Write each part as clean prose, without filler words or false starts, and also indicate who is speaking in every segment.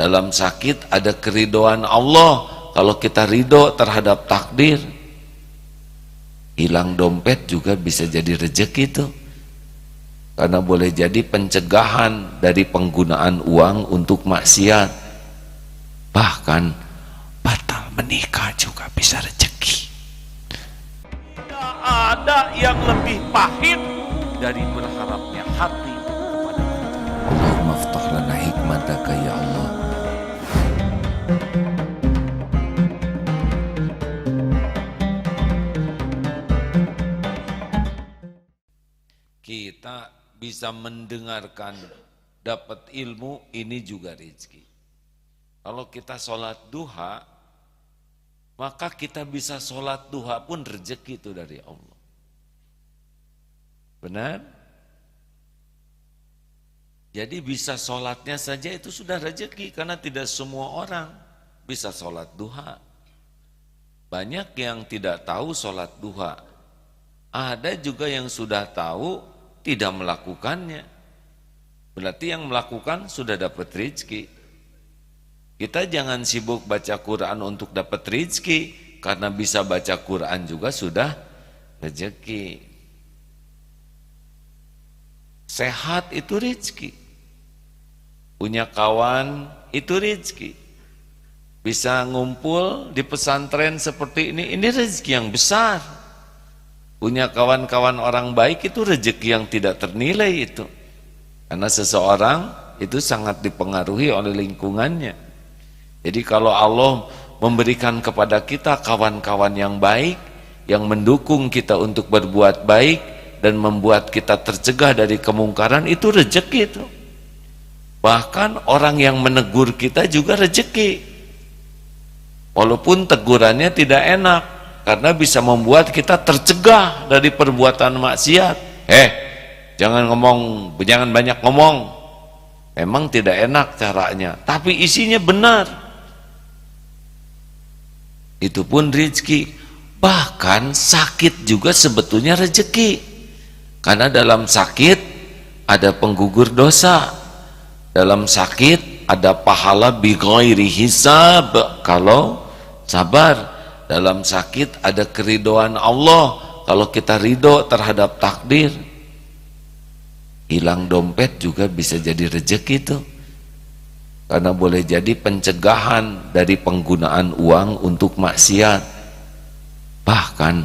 Speaker 1: Dalam sakit ada keridhaan Allah. Kalau kita ridho terhadap takdir, hilang dompet juga bisa jadi rezeki itu. Karena boleh jadi pencegahan dari penggunaan uang untuk maksiat. Bahkan batal menikah juga bisa rezeki.
Speaker 2: Tidak ada yang lebih pahit dari berharapnya hati kepada Allah.
Speaker 1: Allahumma ftah lana hikmataka ya Allah. Kita bisa mendengarkan, dapat ilmu, ini juga rezeki. Kalau kita sholat duha, maka kita bisa sholat duha pun rezeki itu dari Allah. Benar? Jadi bisa sholatnya saja itu sudah rezeki, karena tidak semua orang bisa sholat duha. Banyak yang tidak tahu sholat duha. Ada juga yang sudah tahu tidak melakukannya. Berarti yang melakukan sudah dapat rezeki. Kita jangan sibuk baca Quran untuk dapat rezeki, karena bisa baca Quran juga sudah rezeki. Sehat itu rezeki. Punya kawan itu rezeki. Bisa ngumpul di pesantren seperti ini rezeki yang besar. Punya kawan-kawan orang baik itu rezeki yang tidak ternilai itu. Karena seseorang itu sangat dipengaruhi oleh lingkungannya. Jadi kalau Allah memberikan kepada kita kawan-kawan yang baik, yang mendukung kita untuk berbuat baik dan membuat kita tercegah dari kemungkaran, itu rezeki itu. Bahkan orang yang menegur kita juga rezeki. Walaupun tegurannya tidak enak, karena bisa membuat kita tercegah dari perbuatan maksiat. Jangan banyak ngomong. Memang tidak enak caranya, tapi isinya benar. Itu pun rezeki. Bahkan sakit juga sebetulnya rezeki. Karena dalam sakit ada penggugur dosa. Dalam sakit ada pahala bighairi hisab kalau sabar. Dalam sakit ada keridhaan Allah kalau kita ridho terhadap takdir. Hilang dompet juga bisa jadi rezeki itu. Karena boleh jadi pencegahan dari penggunaan uang untuk maksiat. Bahkan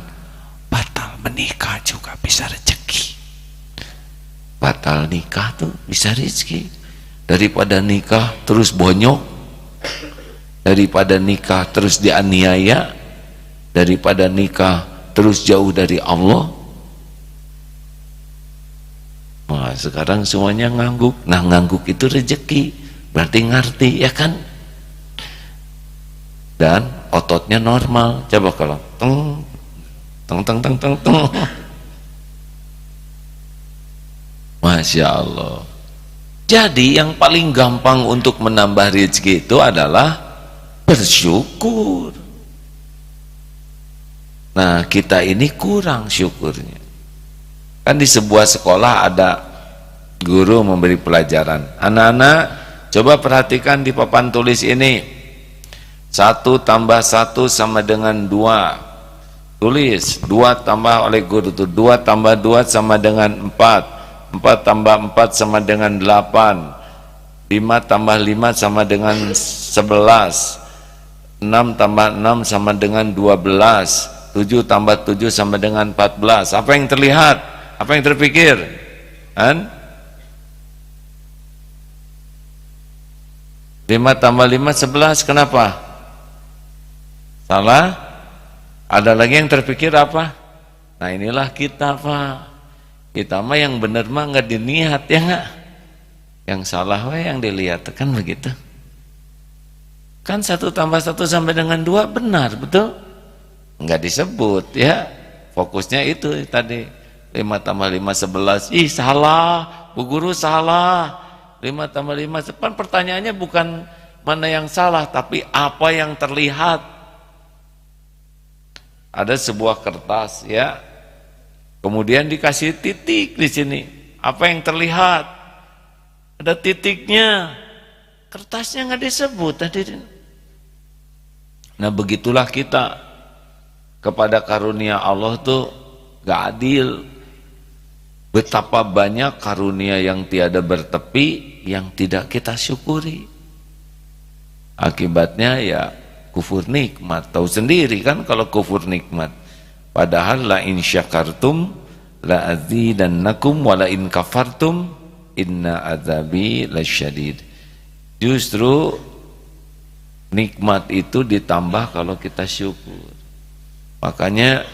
Speaker 1: batal menikah juga bisa rezeki. Batal nikah tuh bisa rezeki. Daripada nikah terus bonyok, daripada nikah terus dianiaya, daripada nikah terus jauh dari Allah. Nah, sekarang semuanya ngangguk. Nah, ngangguk itu rezeki. Berarti ngerti, ya kan? Dan ototnya normal. Coba kalau teng. Masya Allah. Jadi yang paling gampang untuk menambah rezeki itu adalah bersyukur. Nah, kita ini kurang syukurnya. Kan di sebuah sekolah ada guru memberi pelajaran. Anak-anak, coba perhatikan di papan tulis ini. 1 tambah 1 sama dengan 2. Tulis 2 tambah oleh guru itu. 2 tambah 2 sama dengan 4. 4 tambah 4 sama dengan 8. 5 tambah 5 sama dengan 11. 6 tambah 6 sama dengan 12. 7 tambah 7 sama dengan 14. Apa yang terlihat? Apa yang terpikir? Kan? 5 tambah 5 11. Kenapa? Salah? Ada lagi yang terpikir apa? Nah, inilah kita, Pak. Kita mah yang benar mah nggak diniat, ya nggak? Yang salah yang dilihat, kan begitu. Kan 1 tambah 1 sampai dengan 2 benar, betul? Nggak disebut, ya. Fokusnya itu tadi. 5 tambah 5 11. Ih, salah, Bu Guru salah. 5 tambah 5, kan pertanyaannya bukan mana yang salah, tapi apa yang terlihat. Ada sebuah kertas, ya. Kemudian dikasih titik di sini. Apa yang terlihat? Ada titiknya. kertasnya nggak disebut hadirin. Nah begitulah kita kepada karunia Allah tuh gak adil. Betapa banyak karunia yang tiada bertepi yang tidak kita syukuri. Akibatnya ya kufur nikmat. Tahu sendiri kan kalau kufur nikmat. Padahal la in syakartum la azidannakum wa la in kafartum inna azabi lasyadid. Justru nikmat itu ditambah kalau kita syukur. Makanya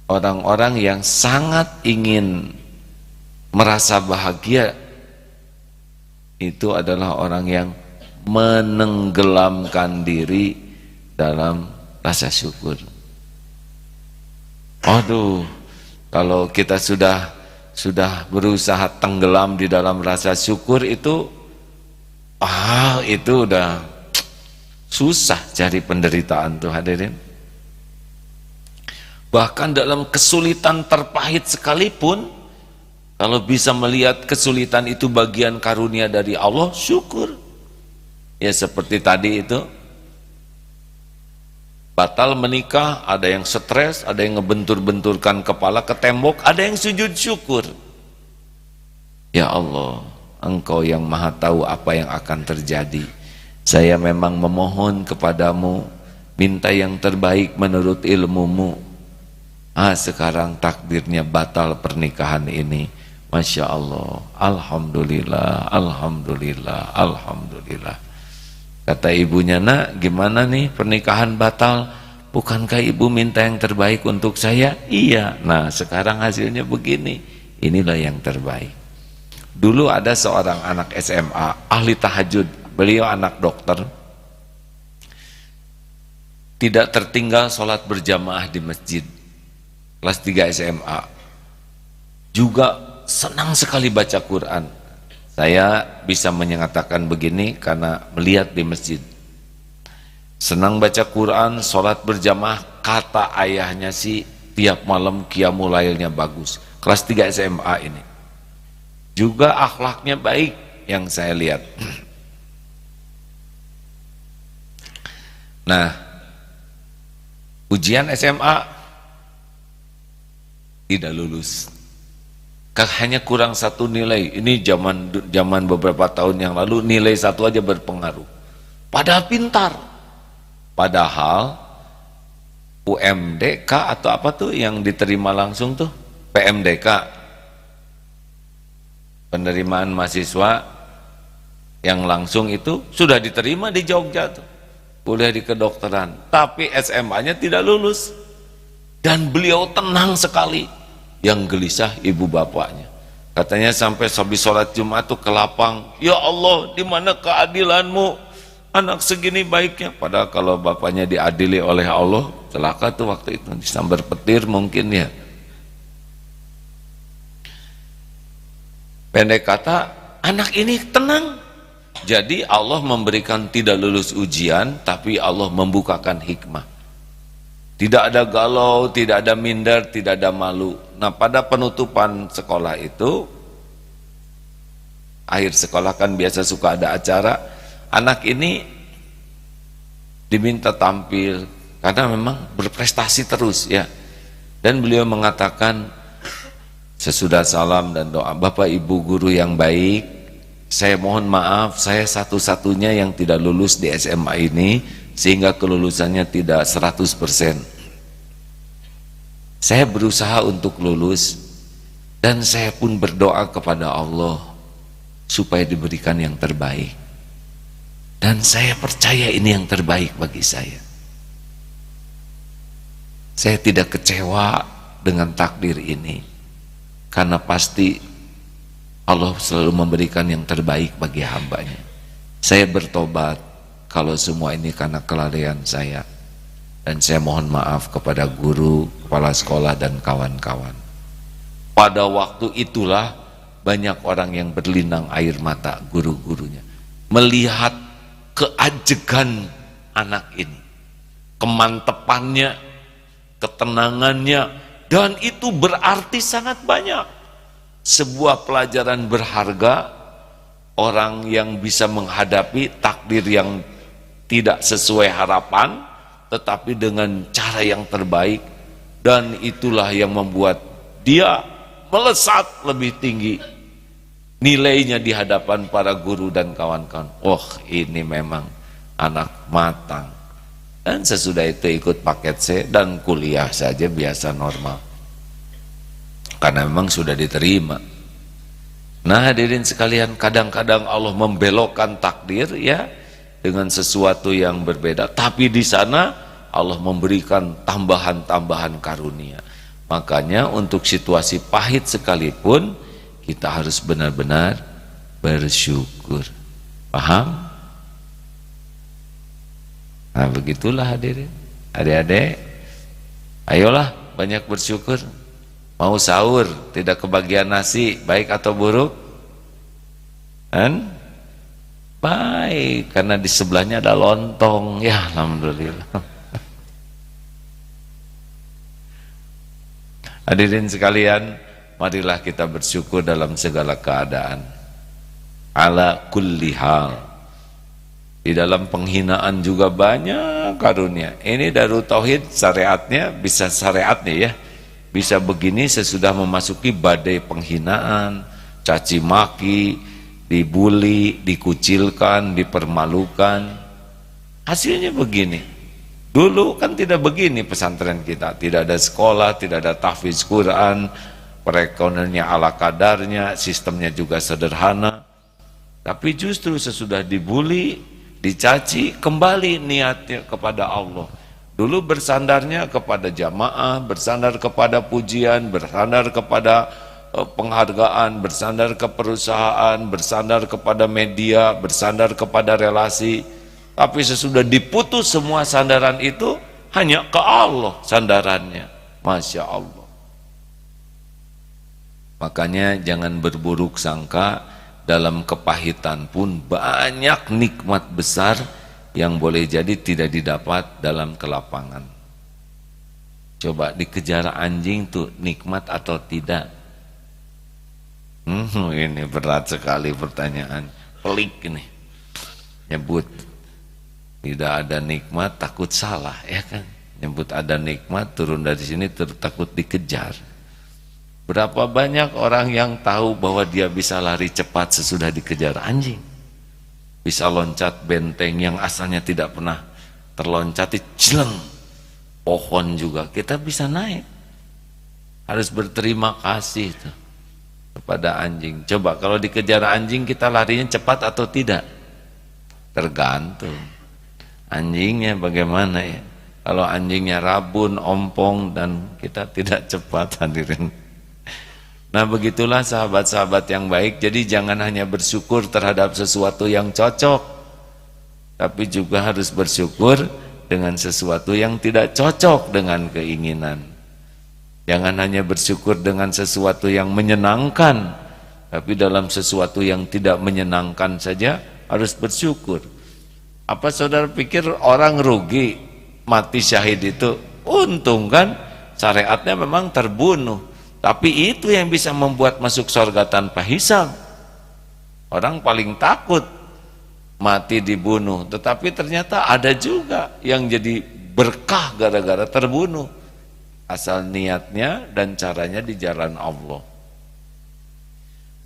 Speaker 1: orang-orang yang sangat ingin merasa bahagia itu adalah orang yang menenggelamkan diri dalam rasa syukur. Aduh, kalau kita sudah berusaha tenggelam di dalam rasa syukur itu udah susah cari penderitaan tuh hadirin. Bahkan dalam kesulitan terpahit sekalipun, kalau bisa melihat kesulitan itu bagian karunia dari Allah, syukur. Ya seperti tadi itu, batal menikah, ada yang stres, ada yang ngebentur-benturkan kepala ke tembok, ada yang sujud syukur. Ya Allah, Engkau yang maha tahu apa yang akan terjadi. Saya memang memohon kepadamu, minta yang terbaik menurut ilmumu. Sekarang takdirnya batal pernikahan ini. Masya Allah, Alhamdulillah, Alhamdulillah, Alhamdulillah. Kata ibunya, nak gimana nih pernikahan batal? Bukankah ibu minta yang terbaik untuk saya? Iya, nah sekarang hasilnya begini. Inilah yang terbaik. Dulu ada seorang anak SMA, ahli tahajud. Beliau anak dokter, tidak tertinggal sholat berjamaah di masjid, kelas 3 SMA, juga senang sekali baca Quran. Saya bisa menyatakan begini karena melihat di masjid, senang baca Quran, sholat berjamaah, kata ayahnya sih tiap malam qiyamul lailnya bagus. Kelas 3 SMA ini juga akhlaknya baik yang saya lihat. Nah, ujian SMA tidak lulus, hanya kurang 1 nilai. Ini zaman beberapa tahun yang lalu nilai 1 aja berpengaruh. Padahal pintar, padahal UMDK atau apa tuh yang diterima langsung tuh, PMDK, penerimaan mahasiswa yang langsung itu sudah diterima di Jogja tuh, kuliah di kedokteran, tapi SMA-nya tidak lulus. Dan beliau tenang sekali. Yang gelisah ibu bapaknya. Katanya sampai habis sholat Jumat tuh ke lapang, ya Allah, di mana keadilanmu? Anak segini baiknya. Padahal kalau bapaknya diadili oleh Allah, celaka tuh waktu itu, disambar petir mungkin ya. Pendek kata, anak ini tenang. Jadi Allah memberikan tidak lulus ujian, tapi Allah membukakan hikmah. Tidak ada galau, tidak ada minder, tidak ada malu. Nah pada penutupan sekolah itu, akhir sekolah kan biasa suka ada acara, anak ini diminta tampil, karena memang berprestasi terus ya. Dan beliau mengatakan, sesudah salam dan doa, Bapak Ibu guru yang baik, saya mohon maaf, saya satu-satunya yang tidak lulus di SMA ini, sehingga kelulusannya tidak 100%. Saya berusaha untuk lulus, dan saya pun berdoa kepada Allah supaya diberikan yang terbaik. Dan saya percaya ini yang terbaik bagi saya. Saya tidak kecewa dengan takdir ini, karena pasti Allah selalu memberikan yang terbaik bagi hambanya. Saya bertobat kalau semua ini karena kelalaian saya, dan saya mohon maaf kepada guru, kepala sekolah, dan kawan-kawan. Pada waktu itulah banyak orang yang berlinang air mata, guru-gurunya, melihat keajegan anak ini, kemantepannya, ketenangannya, dan itu berarti sangat banyak. Sebuah pelajaran berharga orang yang bisa menghadapi takdir yang tidak sesuai harapan, tetapi dengan cara yang terbaik, dan itulah yang membuat dia melesat lebih tinggi nilainya di hadapan para guru dan kawan-kawan. Oh, ini memang anak matang. Dan sesudah itu ikut paket C dan kuliah saja biasa normal, karena memang sudah diterima. Nah hadirin sekalian, kadang-kadang Allah membelokkan takdir ya dengan sesuatu yang berbeda, tapi di sana Allah memberikan tambahan-tambahan karunia. Makanya untuk situasi pahit sekalipun kita harus benar-benar bersyukur. Paham? Nah begitulah hadirin. Adik-adik, ayolah banyak bersyukur. Mau sahur tidak kebagian nasi, baik atau buruk? Kan? Baik, karena di sebelahnya ada lontong. Ya alhamdulillah. Hadirin sekalian, marilah kita bersyukur dalam segala keadaan. Ala kulli hal. Di dalam penghinaan juga banyak karunia. Ini Darut Tauhid syariatnya bisa syariatnya ya. Bisa begini sesudah memasuki badai penghinaan, caci maki, dibully, dikucilkan, dipermalukan. Hasilnya begini. Dulu kan tidak begini pesantren kita. Tidak ada sekolah, tidak ada tahfiz Quran, perekonomiannya ala kadarnya, sistemnya juga sederhana. Tapi justru sesudah dibully, dicaci, kembali niatnya kepada Allah. Dulu bersandarnya kepada jamaah, bersandar kepada pujian, bersandar kepada penghargaan, bersandar ke perusahaan, bersandar kepada media, bersandar kepada relasi. Tapi sesudah diputus semua sandaran itu, hanya ke Allah sandarannya. Masya Allah. Makanya jangan berburuk sangka, dalam kepahitan pun banyak nikmat besar yang boleh jadi tidak didapat dalam kelapangan. Coba dikejar anjing tuh nikmat atau tidak? Ini berat sekali pertanyaan. Pelik ini. Nyebut tidak ada nikmat takut salah, ya kan? Nyebut ada nikmat turun dari sini takut dikejar. Berapa banyak orang yang tahu bahwa dia bisa lari cepat sesudah dikejar anjing, bisa loncat benteng yang asalnya tidak pernah terloncati, jeleng, pohon juga kita bisa naik. Harus berterima kasih tuh kepada anjing. Coba kalau dikejar anjing kita larinya cepat atau tidak? Tergantung anjingnya bagaimana ya. Kalau anjingnya rabun, ompong, dan kita tidak cepat, hadirin. Nah begitulah sahabat-sahabat yang baik. Jadi jangan hanya bersyukur terhadap sesuatu yang cocok, tapi juga harus bersyukur dengan sesuatu yang tidak cocok dengan keinginan. Jangan hanya bersyukur dengan sesuatu yang menyenangkan, tapi dalam sesuatu yang tidak menyenangkan saja harus bersyukur. Apa saudara pikir orang rugi mati syahid itu? Untung kan, syariatnya memang terbunuh. Tapi itu yang bisa membuat masuk surga tanpa hisab. Orang paling takut mati dibunuh, tetapi ternyata ada juga yang jadi berkah gara-gara terbunuh. Asal niatnya dan caranya di jalan Allah.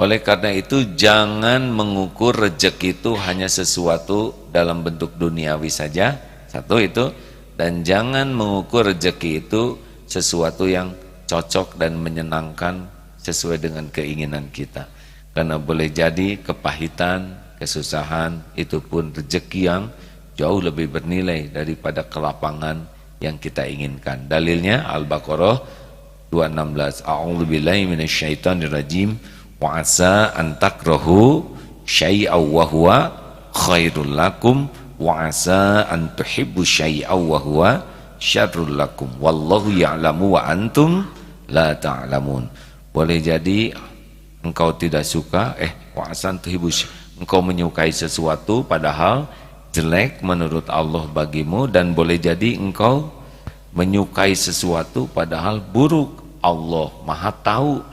Speaker 1: Oleh karena itu jangan mengukur rezeki itu hanya sesuatu dalam bentuk duniawi saja. Satu itu. Dan jangan mengukur rezeki itu sesuatu yang cocok dan menyenangkan sesuai dengan keinginan kita. Karena boleh jadi kepahitan, kesusahan itu pun rezeki yang jauh lebih bernilai daripada kelapangan yang kita inginkan. Dalilnya Al-Baqarah 216. A'udzubillahi minasyaitonirrajim. Wa asa an takrahu syai'aw wa huwa khairul lakum wa asa an tuhibbu syai'aw wa huwa syarrul lakum wallahu ya'lamu wa antum la ta'lamun. Boleh jadi engkau tidak suka, wa'asan tuhibus, engkau menyukai sesuatu padahal jelek menurut Allah bagimu, dan boleh jadi engkau menyukai sesuatu padahal buruk. Allah Maha tahu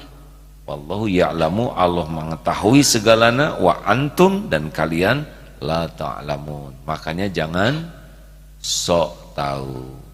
Speaker 1: Wallahu ya'lamu, Allah mengetahui segalanya, wa antum, dan kalian la ta'lamun. Makanya jangan sok tahu.